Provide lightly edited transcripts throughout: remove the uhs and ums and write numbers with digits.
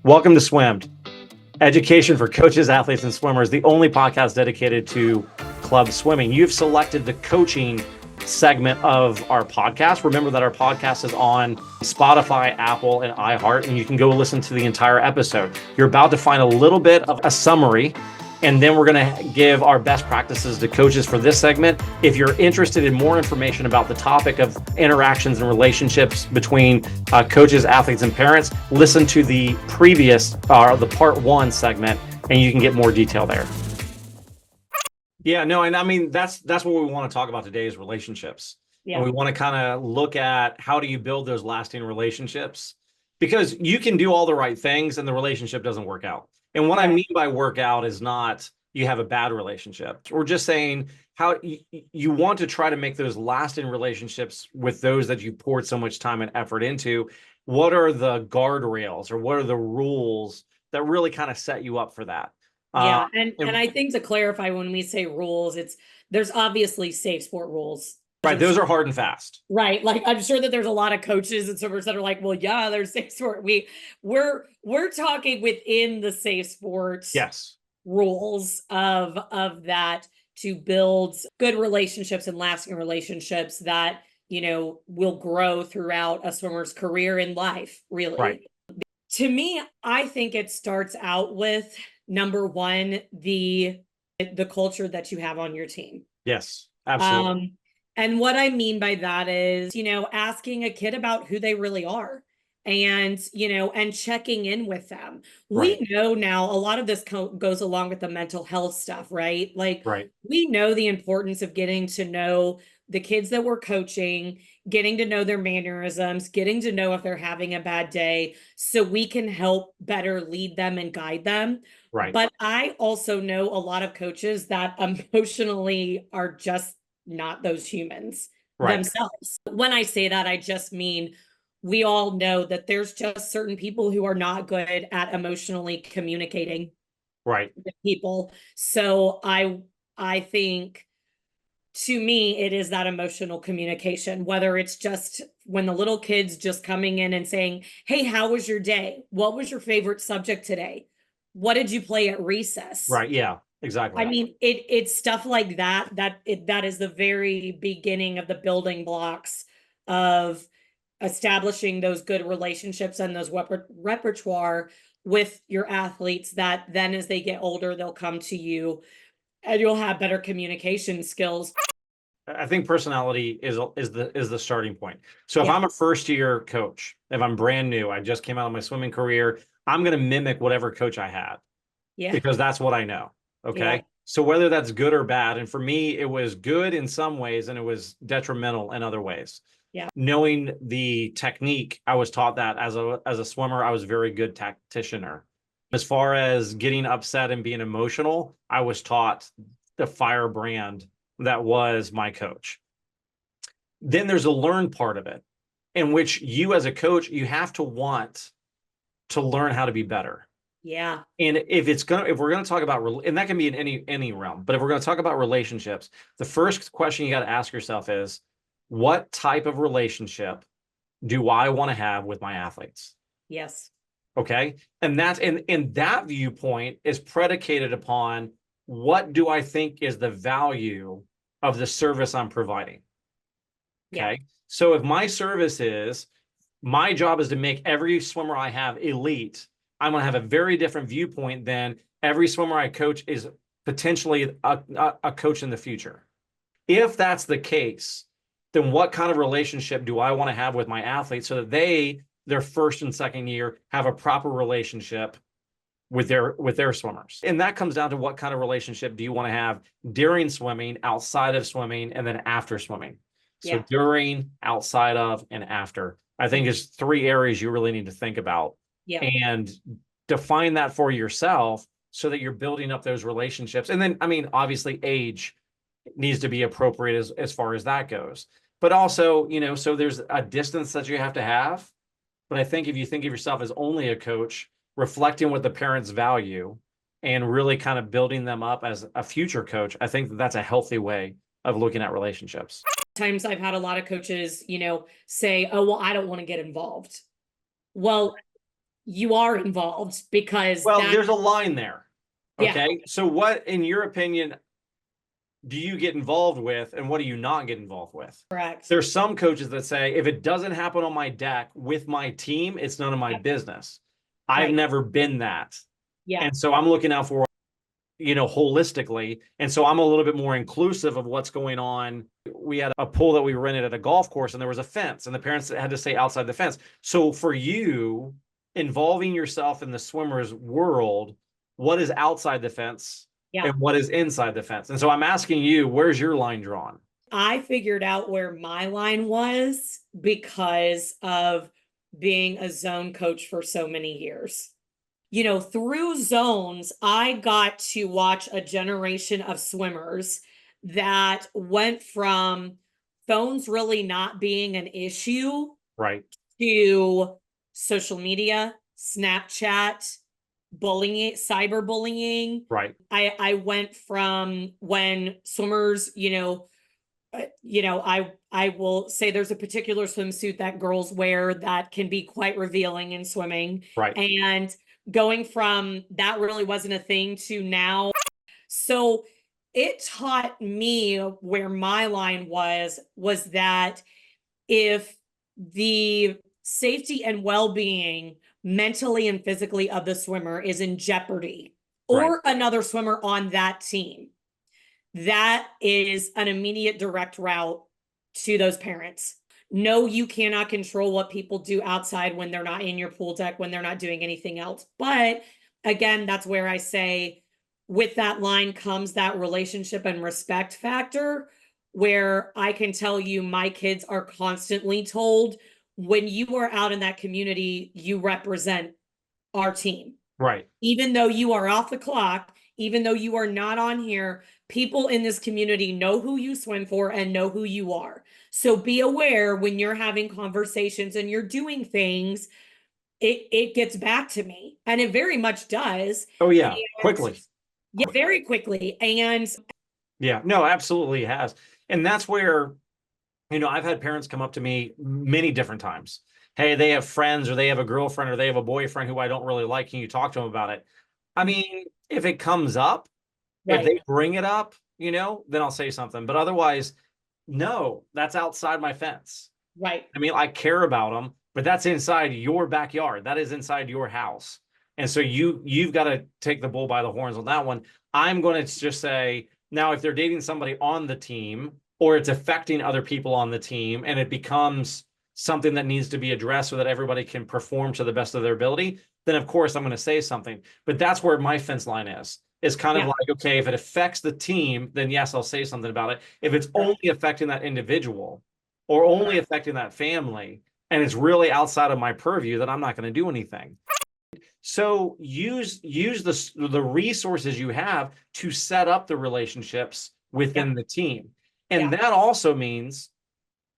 Welcome to SwimEd, education for coaches, athletes, and swimmers, the only podcast dedicated to club swimming. You've selected the coaching segment of our podcast. Remember that our podcast is on Spotify, Apple, and iHeart, and you can go listen to the entire episode. You're about to find a little bit of a summary, and then we're going to give our best practices to coaches for this segment. If you're interested in more information about the topic of interactions and relationships between coaches, athletes, and parents, listen to the previous, the part one segment, and you can get more detail there. Yeah, no, and I mean, that's what we want to talk about today is relationships. Yeah. And we want to kind of look at how do you build those lasting relationships, because you can do all the right things and the relationship doesn't work out. And what I mean by work out is not you have a bad relationship. We're just saying how you want to try to make those lasting relationships with those that you poured so much time and effort into. What are the guardrails or what are the rules that really kind of set you up for that? Yeah, and I think to clarify, when we say rules, there's obviously safe sport rules. Right, those are hard and fast. Right, like I'm sure that there's a lot of coaches and swimmers that are like, well, yeah, there's safe sport. We're talking within the safe sports rules of that to build good relationships and lasting relationships that will grow throughout a swimmer's career in life. Really, right. To me, I think it starts out with number one, the culture that you have on your team. Yes, absolutely. And what I mean by that is, asking a kid about who they really are and, and checking in with them. Right. We know now a lot of this goes along with the mental health stuff, right? Like, we know the importance of getting to know the kids that we're coaching, getting to know their mannerisms, getting to know if they're having a bad day so we can help better lead them and guide them. Right. But I also know a lot of coaches that emotionally are just not those humans themselves. When I say that, I just mean we all know that there's just certain people who are not good at emotionally communicating with people. So I think, to me, it is that emotional communication, whether it's just when the little kid's just coming in and saying, hey, how was your day? What was your favorite subject today? What did you play at recess? Right. Yeah, exactly. I mean, it's stuff like that, that is the very beginning of the building blocks of establishing those good relationships and those repertoire with your athletes, that then as they get older, they'll come to you and you'll have better communication skills. I think personality is the starting point. So if I'm a first year coach, if I'm brand new, I just came out of my swimming career, I'm going to mimic whatever coach I had. Yeah. Because that's what I know. Okay. Yeah. So whether that's good or bad, and for me, it was good in some ways and it was detrimental in other ways. Yeah. Knowing the technique, I was taught that as a swimmer, I was a very good tacticianer. As far as getting upset and being emotional, I was taught the firebrand that was my coach. Then there's a learn part of it, in which you as a coach, you have to want to learn how to be better. Yeah. And if we're going to talk about, and that can be in any realm, but if we're going to talk about relationships, the first question you got to ask yourself is, what type of relationship do I want to have with my athletes? Yes. Okay. And that's, and that viewpoint is predicated upon what do I think is the value of the service I'm providing? Okay. Yeah. So if my service is, my job is to make every swimmer I have elite, I'm going to have a very different viewpoint than every swimmer I coach is potentially a coach in the future. If that's the case, then what kind of relationship do I want to have with my athletes so that their first and second year have a proper relationship with their swimmers? And that comes down to what kind of relationship do you want to have during swimming, outside of swimming, and then after swimming. So during, outside of, and after, I think is three areas you really need to think about and define that for yourself so that you're building up those relationships. And then, I mean, obviously age needs to be appropriate as far as that goes, but also, so there's a distance that you have to have. But I think if you think of yourself as only a coach, reflecting what the parents value and really kind of building them up as a future coach, I think that's a healthy way of looking at relationships. Times I've had a lot of coaches, say, oh, well, I don't want to get involved. Well, you are involved because Well, there's a line there. Yeah. Okay. So what, in your opinion, do you get involved with and what do you not get involved with? Correct. There's some coaches that say, if it doesn't happen on my deck with my team, it's none of my business. I've Right. never been that. Yeah. And so I'm looking out for, holistically. And so I'm a little bit more inclusive of what's going on. We had a pool that we rented at a golf course and there was a fence and the parents had to stay outside the fence. So for you, involving yourself in the swimmer's world, what is outside the fence and what is inside the fence? And so I'm asking you, where's your line drawn? I figured out where my line was because of being a zone coach for so many years. Through zones, I got to watch a generation of swimmers that went from phones really not being an issue, right, to social media, Snapchat, bullying, cyberbullying. Right. I went from when swimmers, I will say there's a particular swimsuit that girls wear that can be quite revealing in swimming. Right. And going from that really wasn't a thing to now. So it taught me where my line was that if the safety and well-being mentally and physically of the swimmer is in jeopardy, or another swimmer on that team, that is an immediate direct route to those parents. No, you cannot control what people do outside when they're not in your pool deck, when they're not doing anything else. But again, that's where I say with that line comes that relationship and respect factor, where I can tell you my kids are constantly told, when you are out in that community, you represent our team. Right. Even though you are off the clock, even though you are not on here, people in this community know who you swim for and know who you are. So be aware when you're having conversations and you're doing things, it gets back to me. And it very much does. Oh, yeah. And, Quickly. Yeah, very quickly. And yeah, no, absolutely has. And that's where, I've had parents come up to me many different times. Hey, they have friends or they have a girlfriend or they have a boyfriend who I don't really like. Can you talk to them about it? I mean, if it comes up, if they bring it up, then I'll say something. But otherwise, no, that's outside my fence. Right. I mean, I care about them, but that's inside your backyard. That is inside your house. And so you've got to take the bull by the horns on that one. I'm going to just say, now, if they're dating somebody on the team or it's affecting other people on the team and it becomes something that needs to be addressed so that everybody can perform to the best of their ability, then of course I'm going to say something. But that's where my fence line is kind of like, okay, if it affects the team, then yes, I'll say something about it. If it's only affecting that individual or only affecting that family and it's really outside of my purview, then I'm not going to do anything. So use the resources you have to set up the relationships within the team. And that also means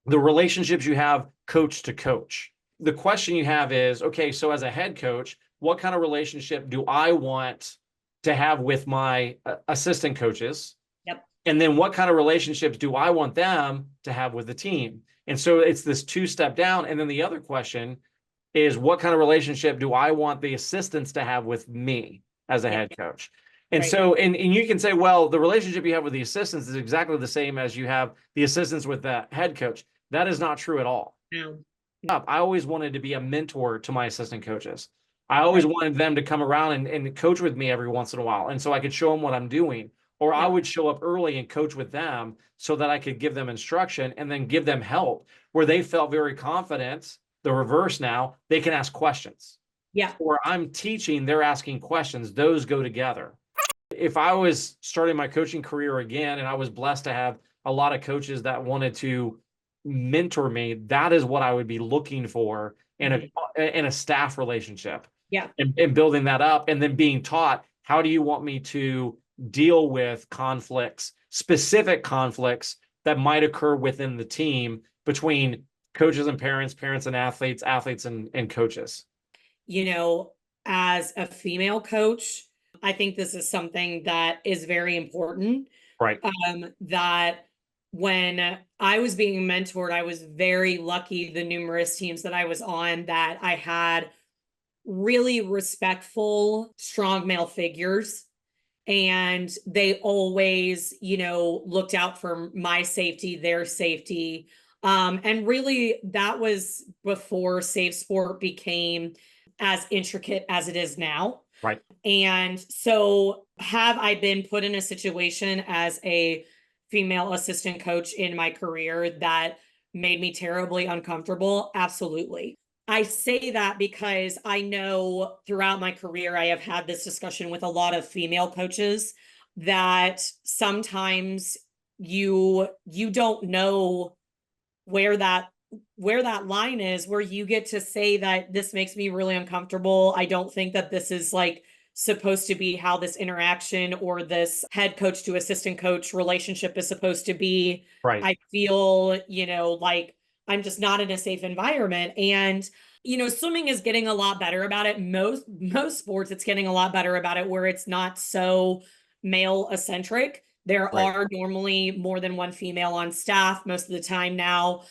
the relationships you have coach to coach. The question you have is, okay, so as a head coach, what kind of relationship do I want to have with my assistant coaches? Yep. And then what kind of relationships do I want them to have with the team? And so it's this two-step down. And then the other question is, what kind of relationship do I want the assistants to have with me as a head coach? And so, and you can say, well, the relationship you have with the assistants is exactly the same as you have the assistants with the head coach. That is not true at all. No. I always wanted to be a mentor to my assistant coaches. I always wanted them to come around and coach with me every once in a while. And so I could show them what I'm doing, or I would show up early and coach with them so that I could give them instruction and then give them help where they felt very confident. The reverse now, they can ask questions. Yeah. Where I'm teaching, they're asking questions. Those go together. If I was starting my coaching career again and I was blessed to have a lot of coaches that wanted to mentor me, that is what I would be looking for in a staff relationship. Yeah. And building that up and then being taught, how do you want me to deal with conflicts, specific conflicts that might occur within the team between coaches and parents, parents and athletes, athletes and coaches? As a female coach, I think this is something that is very important. Right. That when I was being mentored, I was very lucky the numerous teams that I was on that I had really respectful, strong male figures. And they always, looked out for my safety, their safety. And really, that was before Safe Sport became as intricate as it is now. Right. And so, have I been put in a situation as a female assistant coach in my career that made me terribly uncomfortable? Absolutely. I say that because I know throughout my career, I have had this discussion with a lot of female coaches that sometimes you don't know where that line is, where you get to say that this makes me really uncomfortable. I don't think that this is like supposed to be how this interaction or this head coach to assistant coach relationship is supposed to be. Right. I feel, like I'm just not in a safe environment. And, swimming is getting a lot better about it. Most sports, it's getting a lot better about it, where it's not so male eccentric. There Right. are normally more than one female on staff most of the time now,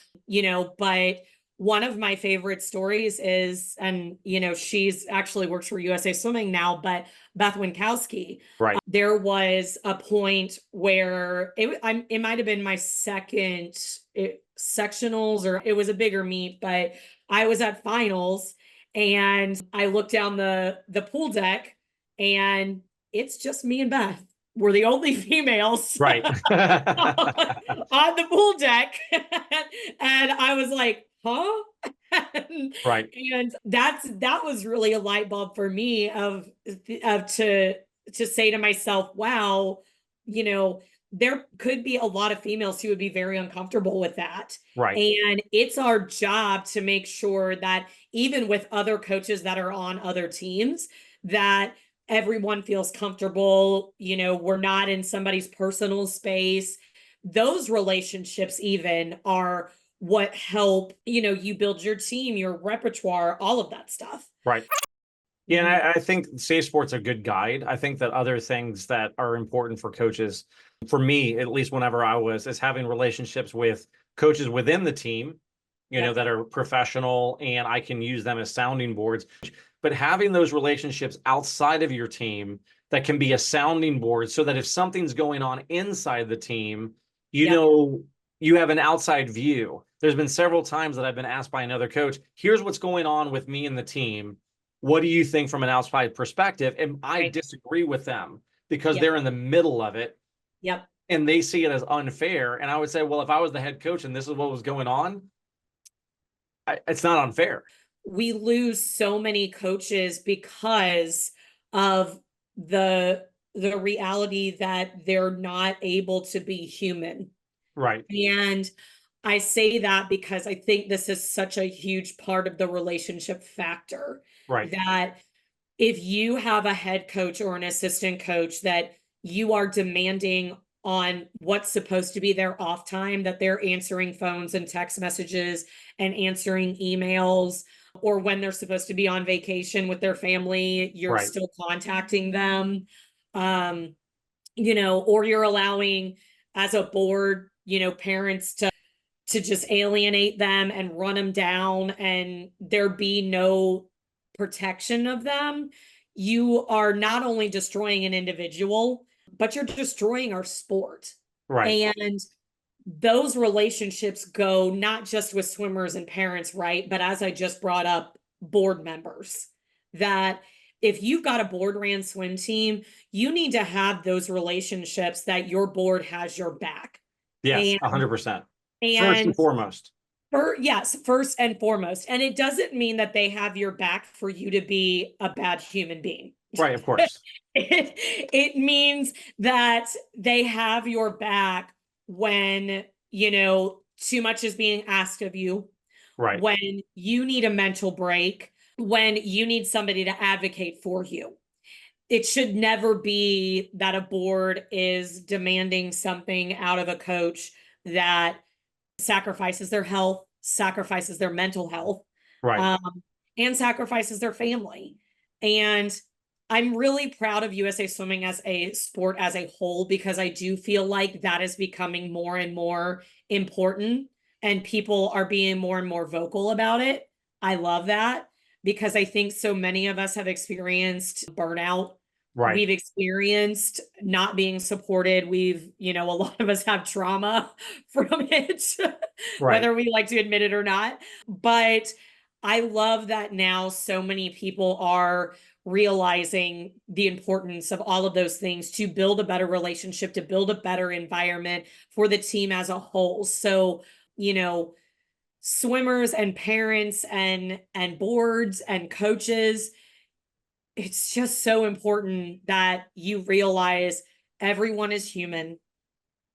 but one of my favorite stories is, and, she's actually works for USA Swimming now, but Beth Winkowski. Right. There was a point where it might have been my second sectionals, or it was a bigger meet, but I was at finals and I looked down the pool deck and it's just me and Beth. We're the only females Right. on the pool deck. And I was like, huh? Right. And that was really a light bulb for me of to say to myself, wow, there could be a lot of females who would be very uncomfortable with that. Right. And it's our job to make sure that even with other coaches that are on other teams, that everyone feels comfortable. We're not in somebody's personal space. Those relationships even are what help, you build your team, your repertoire, all of that stuff. Right. Yeah, and I think Safe Sport's a good guide. I think that other things that are important for coaches, for me, at least whenever I was, is having relationships with coaches within the team, that are professional, and I can use them as sounding boards. But having those relationships outside of your team that can be a sounding board, so that if something's going on inside the team, you have an outside view. There's been several times that I've been asked by another coach, here's what's going on with me and the team. What do you think from an outside perspective? And I disagree with them because they're in the middle of it. Yep. And they see it as unfair. And I would say, well, if I was the head coach and this is what was going on, it's not unfair. We lose so many coaches because of the reality that they're not able to be human. Right. And I say that because I think this is such a huge part of the relationship factor. Right. That if you have a head coach or an assistant coach that you are demanding on what's supposed to be their off time, that they're answering phones and text messages and answering emails, or when they're supposed to be on vacation with their family, you're still contacting them, or you're allowing, as a board, parents to just alienate them and run them down and there be no protection of them. You are not only destroying an individual, but you're destroying our sport. Right. And those relationships go not just with swimmers and parents, right? But as I just brought up, board members. That if you've got a board ran swim team, you need to have those relationships that your board has your back. Yes, 100%. And first and foremost. Yes, first and foremost. And it doesn't mean that they have your back for you to be a bad human being. Right, of course. It means that they have your back when, too much is being asked of you. Right. When you need a mental break, when you need somebody to advocate for you. It should never be that a board is demanding something out of a coach that sacrifices their health, sacrifices their mental health, right, and sacrifices their family. And I'm really proud of USA Swimming as a sport as a whole, because I do feel like that is becoming more and more important and people are being more and more vocal about it. I love that. because I think so many of us have experienced burnout. Right. We've experienced not being supported. We've, a lot of us have trauma from it, Right. whether we like to admit it or not. But I love that now so many people are realizing the importance of all of those things to build a better relationship, to build a better environment for the team as a whole. So, swimmers and parents and boards and coaches, it's just so important that you realize everyone is human,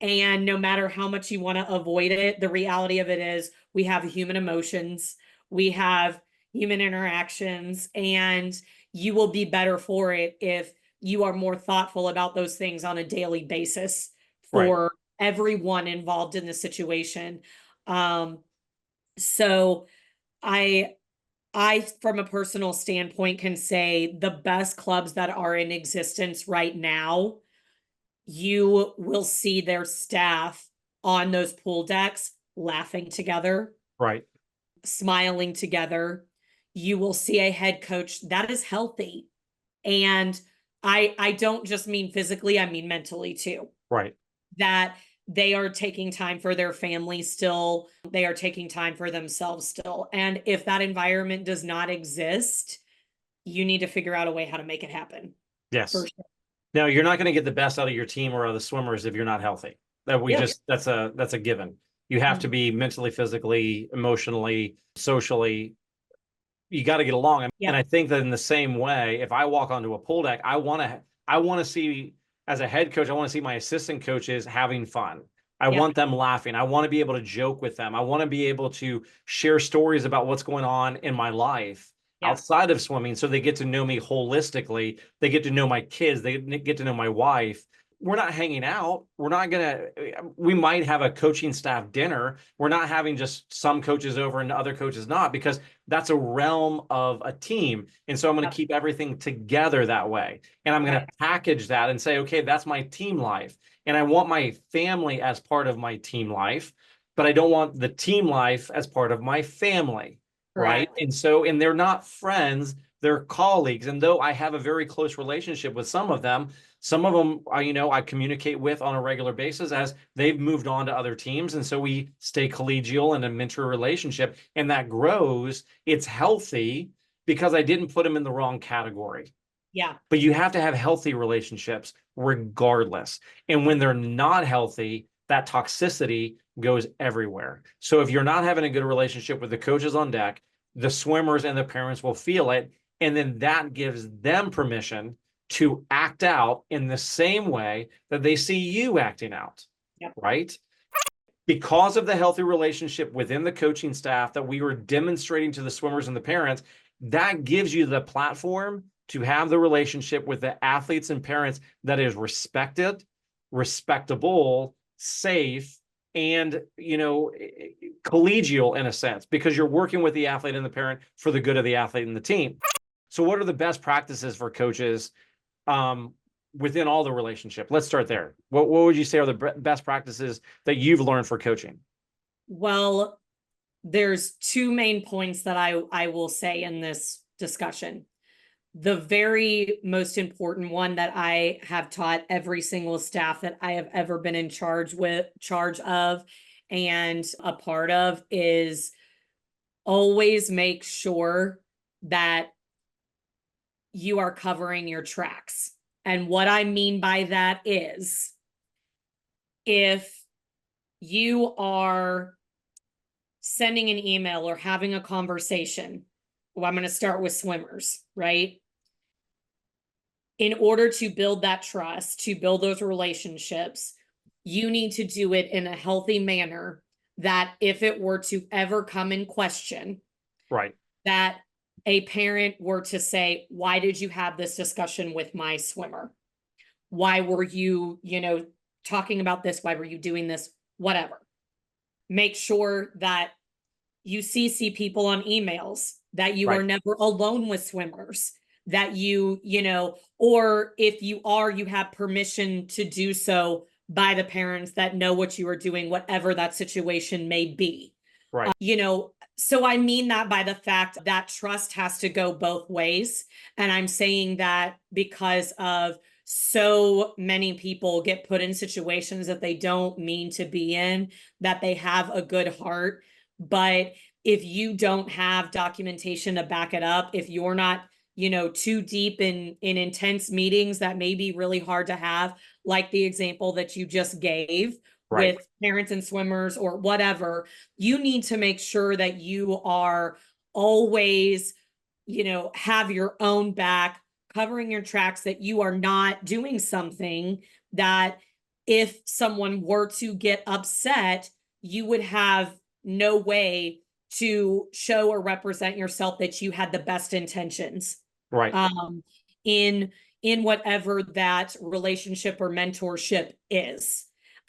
and no matter how much you want to avoid it, the reality of it is we have human emotions, we have human interactions, and you will be better for it if you are more thoughtful about those things on a daily basis for everyone involved in the situation. So I from a personal standpoint can say the best clubs that are in existence right now, you will see their staff on those pool decks laughing together, Right. smiling together. You will see a head coach that is healthy. And I don't just mean physically, I mean mentally too. Right. That they are taking time for their family still, they are taking time for themselves still. And if that environment does not exist, you need to figure out a way how to make it happen. Yes. For sure. Now, you're not going to get the best out of your team or of the swimmers if you're not healthy. That's a given. You have to be mentally, physically, emotionally, socially. You got to get along. And I think that in the same way, if I walk onto a pool deck, I want to see, as a head coach, I want to see my assistant coaches having fun. I want them laughing. I want to be able to joke with them. I want to be able to share stories about what's going on in my life outside of swimming, so they get to know me holistically. They get to know my kids. They get to know my wife. We're not hanging out. We might have a coaching staff dinner. We're not having just some coaches over and other coaches not, because that's a realm of a team. And so I'm going to keep everything together that way. And I'm going to package that and say, okay, that's my team life. And I want my family as part of my team life, but I don't want the team life as part of my family. Right. And they're not friends, they're colleagues. And though I have a very close relationship with some of them I communicate with on a regular basis as they've moved on to other teams. And so we stay collegial and a mentor relationship, and that grows. It's healthy because I didn't put them in the wrong category. Yeah. But you have to have healthy relationships regardless. And when they're not healthy, that toxicity goes everywhere. So if you're not having a good relationship with the coaches on deck, the swimmers and the parents will feel it. And then that gives them permission to act out in the same way that they see you acting out. Right? Because of the healthy relationship within the coaching staff that we were demonstrating to the swimmers and the parents, that gives you the platform to have the relationship with the athletes and parents that is respected, respectable, safe, and collegial in a sense, because you're working with the athlete and the parent for the good of the athlete and the team. So what are the best practices for coaches within all the relationship? Let's start there. What would you say are the best practices that you've learned for coaching? Well, there's two main points that I will say in this discussion. The very most important one that I have taught every single staff that I have ever been in charge of and a part of is always make sure that you are covering your tracks. And what I mean by that is, if you are sending an email or having a conversation, well, I'm going to start with swimmers, right? In order to build that trust, to build those relationships, you need to do it in a healthy manner that if it were to ever come in question, that a parent were to say, why did you have this discussion with my swimmer? Why were you, talking about this? Why were you doing this? Whatever. Make sure that you CC people on emails, that you are never alone with swimmers, that or if you are, you have permission to do so by the parents that know what you are doing, whatever that situation may be. So I mean that by the fact that trust has to go both ways. And I'm saying that because of so many people get put in situations that they don't mean to be in, that they have a good heart. But if you don't have documentation to back it up, if you're not, too deep in intense meetings that may be really hard to have, like the example that you just gave Right. with parents and swimmers or whatever, you need to make sure that you are always, have your own back, covering your tracks, that you are not doing something that if someone were to get upset, you would have no way to show or represent yourself that you had the best intentions Right. in whatever that relationship or mentorship is.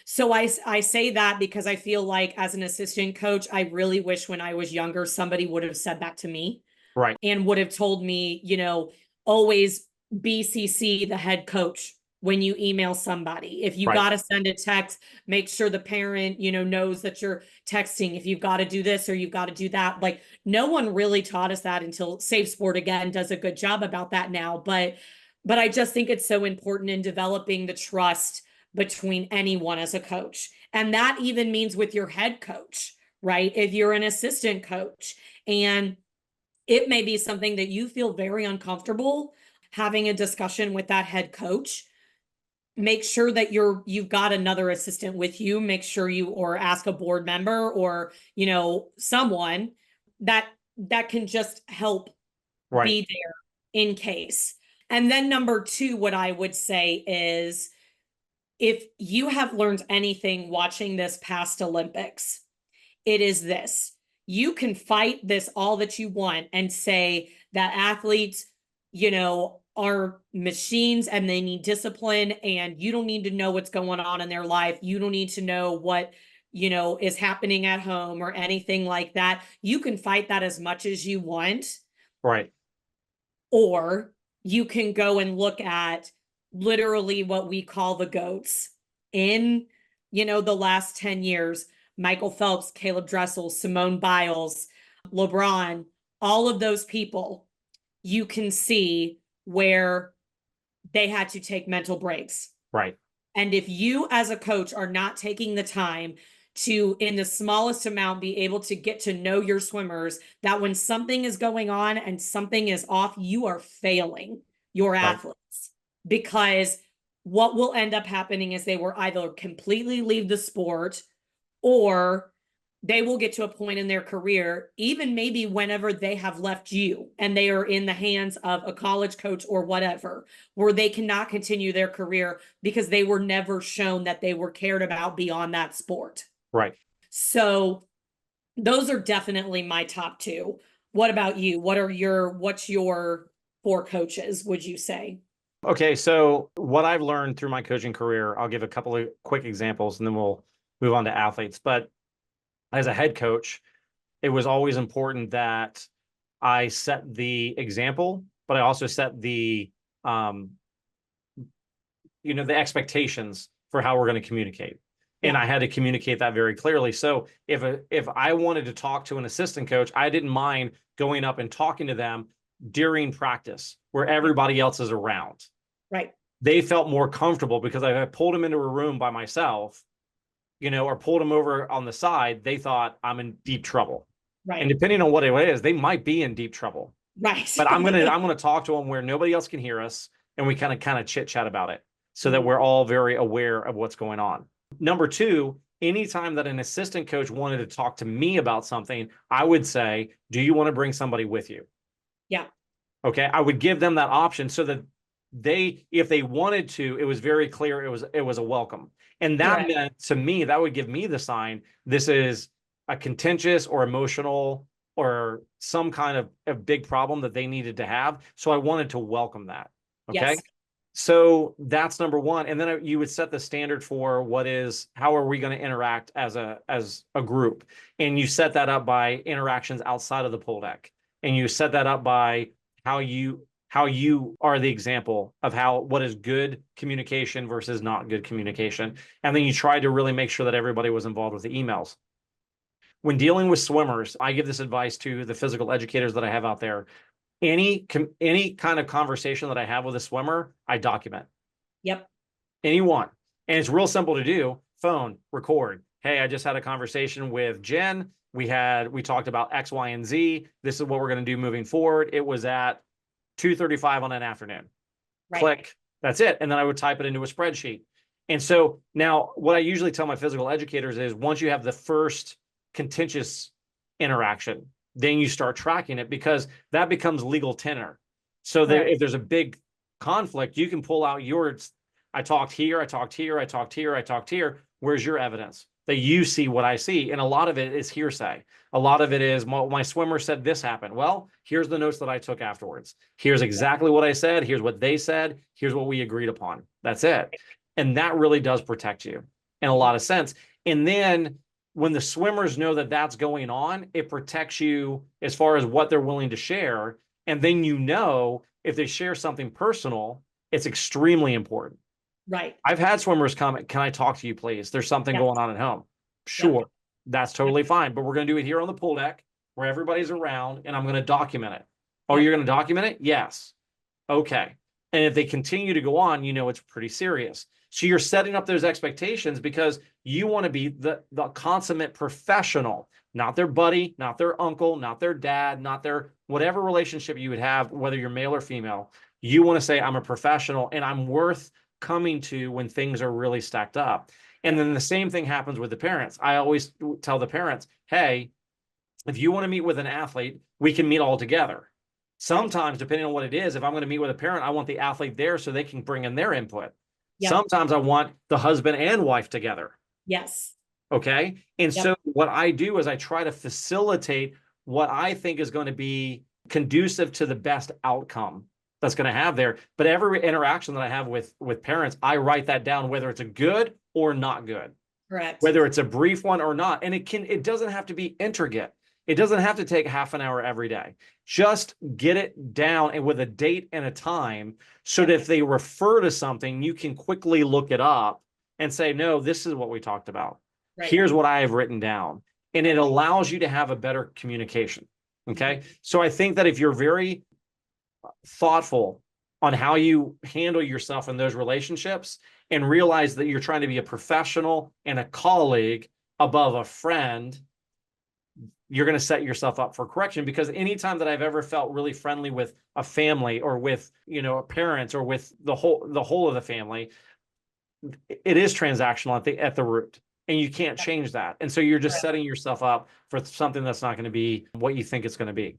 So I say that because I feel like as an assistant coach, I really wish when I was younger, somebody would have said that to me Right. and would have told me, always BCC the head coach when you email somebody. If you Right. got to send a text, make sure the parent, knows that you're texting. If you've got to do this or you've got to do that. Like, no one really taught us that until Safe Sport again does a good job about that now. But I just think it's so important in developing the trust between anyone as a coach. And that even means with your head coach, right? If you're an assistant coach and it may be something that you feel very uncomfortable having a discussion with that head coach, make sure that you've got another assistant with you. Make sure you or ask a board member or someone that can just help Right. be there in case. And then number two, what I would say is, if you have learned anything watching this past Olympics, it is this: you can fight this all that you want and say that athletes, are machines and they need discipline, and you don't need to know what's going on in their life. You don't need to know what, is happening at home or anything like that. You can fight that as much as you want. Right. Or you can go and look at literally what we call the GOATs in, the last 10 years. Michael Phelps, Caleb Dressel, Simone Biles, LeBron, all of those people, you can see where they had to take mental breaks. Right. And if you as a coach are not taking the time to, in the smallest amount, be able to get to know your swimmers, that when something is going on and something is off, you are failing your Right. athletes. Because what will end up happening is they will either completely leave the sport, or they will get to a point in their career, even maybe whenever they have left you and they are in the hands of a college coach or whatever, where they cannot continue their career because they were never shown that they were cared about beyond that sport. Right. So those are definitely my top two. What about you? What's your four coaches, would you say? Okay, so what I've learned through my coaching career, I'll give a couple of quick examples and then we'll move on to athletes. But as a head coach, it was always important that I set the example, but I also set the the expectations for how we're going to communicate. And Yeah. I had to communicate that very clearly. So if I wanted to talk to an assistant coach, I didn't mind going up and talking to them during practice where everybody else is around. Right. They felt more comfortable because I pulled them into a room by myself, or pulled them over on the side. They thought I'm in deep trouble. And Right. depending on what it is, they might be in deep trouble. Right. But I'm gonna talk to them where nobody else can hear us, and we kind of chit chat about it, so that we're all very aware of what's going on. Number two, anytime that an assistant coach wanted to talk to me about something, I would say, "Do you want to bring somebody with you?" Yeah. Okay, I would give them that option so that if they wanted to, it was very clear it was a welcome. And that Correct. meant to me, that would give me the sign this is a contentious or emotional or some kind of a big problem that they needed to have. So I wanted to welcome that. Okay. Yes. So that's number one. And then you would set the standard for how are we going to interact as a group? And you set that up by interactions outside of the pool deck. And you set that up by how you are the example of what is good communication versus not good communication. And then you try to really make sure that everybody was involved with the emails. when dealing with swimmers, I give this advice to the physical educators that I have out there. Any kind of conversation that I have with a swimmer, I document. Yep. Anyone. And it's real simple to do. Phone, record. Hey, I just had a conversation with Jen. We talked about X, Y, and Z. This is what we're going to do moving forward. It was at 2:35 on an afternoon. Right. Click. That's it. And then I would type it into a spreadsheet. And so now what I usually tell my physical educators is once you have the first contentious interaction, then you start tracking it, because that becomes legal tender. So that if there's a big conflict, you can pull out yours. I talked here, I talked here, I talked here, I talked here. Where's your evidence that you see what I see? And a lot of it is hearsay. A lot of it is my swimmer said this happened. Well, here's the notes that I took afterwards. Here's exactly what I said. Here's what they said. Here's what we agreed upon. That's it. And that really does protect you in a lot of sense. And then when the swimmers know that that's going on, it protects you as far as what they're willing to share. And then, if they share something personal, it's extremely important. Right. I've had swimmers comment, can I talk to you, please? There's something going on at home. Sure. That's totally fine. But we're going to do it here on the pool deck where everybody's around, and I'm going to document it. Oh, you're going to document it? Yes. Okay. And if they continue to go on, it's pretty serious. So you're setting up those expectations because you want to be the consummate professional, not their buddy, not their uncle, not their dad, not their whatever relationship you would have, whether you're male or female. You want to say, I'm a professional and I'm worth coming to when things are really stacked up. And then the same thing happens with the parents. I always tell the parents, hey, if you want to meet with an athlete, we can meet all together. Sometimes, depending on what it is, if I'm going to meet with a parent, I want the athlete there so they can bring in their input. Yep. Sometimes I want the husband and wife together. Yes. Okay. And so what I do is I try to facilitate what I think is going to be conducive to the best outcome that's going to have there. But every interaction that I have with parents, I write that down, whether it's a good or not good. Correct. Whether it's a brief one or not. And it doesn't have to be intricate. It doesn't have to take half an hour every day. Just get it down and with a date and a time so that if they refer to something, you can quickly look it up and say, no, this is what we talked about. Right. Here's what I have written down. And it allows you to have a better communication. Okay. So I think that if you're very thoughtful on how you handle yourself in those relationships and realize that you're trying to be a professional and a colleague above a friend, you're going to set yourself up for correction. Because anytime that I've ever felt really friendly with a family or with, parents or with the whole of the family, it is transactional at the root, and you can't change that. And so you're just setting yourself up for something that's not going to be what you think it's going to be.